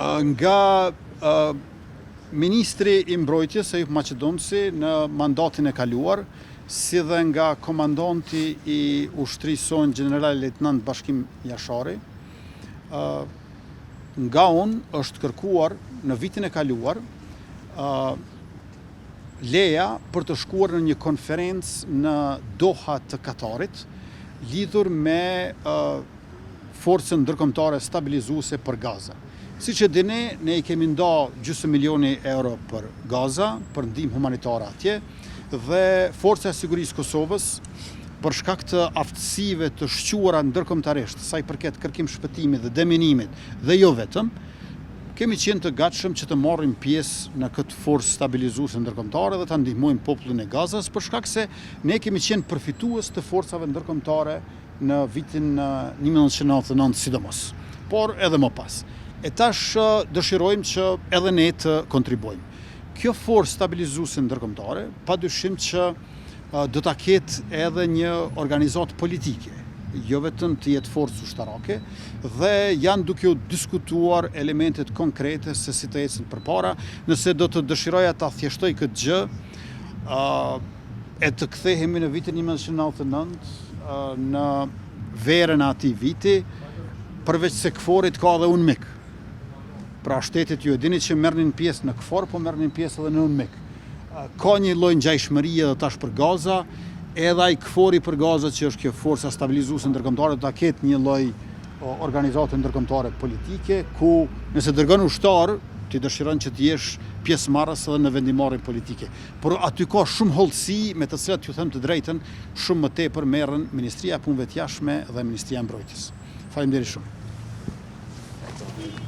Nga Ministri I Mbrojtjes Eyüp Maqedonci në mandatin e kaluar, si dhe nga komandanti I ushtrisë son General Lejtnant Bashkim Jashari, nga unë është kërkuar në vitin e kaluar leja për të shkuar në një konferencë në Doha të Katarit, lidhur me forcën ndërkombëtare stabilizuese për Gaza. Siç e dini, ne I kemi nda gjysmë milioni euro për Gaza, për ndihmë humanitare atje, dhe Forca e Sigurisë Kosovës, për shkak të aftësive të shquara ndërkombëtarisht, sa I përket kërkim shpëtimit dhe deminimit, dhe jo vetëm, kemi qenë të gatshëm që të marrim pjesë në këtë forcë stabilizuese ndërkombëtare dhe ta ndihmojmë popullin e Gazas, për shkak se ne kemi qenë përfitues të forcave ndërkombëtare në vitin 1999 sidomos, por edhe më pas. E tash dëshirojmë që edhe ne të kontribuojmë. Kjo forcë stabilizuese ndërkombëtare, padyshim që do ta ketë edhe një organizatë politike, jo vetëm të jetë forcë ushtarake, dhe janë duke u diskutuar elementet konkrete se si të ecën përpara. Nëse do të dëshiroja ta thjeshtoj këtë gjë, e të kthehemi në vitin 1999, në verën e atij viti, përveç se KFOR-it ka edhe UNMIK. Pra shtetet ju e dini që merrnin pjesë në KFOR, po merrnin pjesë edhe në UNMIK. Ka një lloj ngjajshmërie edhe tash për Gaza, edhe ai KFOR-i për Gaza që është kjo forca stabilizuese ndërkombëtare do ta ketë një lloj organizate ndërkombëtare politike, ku nëse dërgon ushtar, ti dëshiron që të jesh pjesëmarrës edhe në vendimarrjen politike. Por aty ka shumë hollësi me të cilat ju them të drejtën, shumë më tepër merren Ministria e Punëve të Jashtme dhe Ministria e Mbrojtjes. Faleminderit shumë.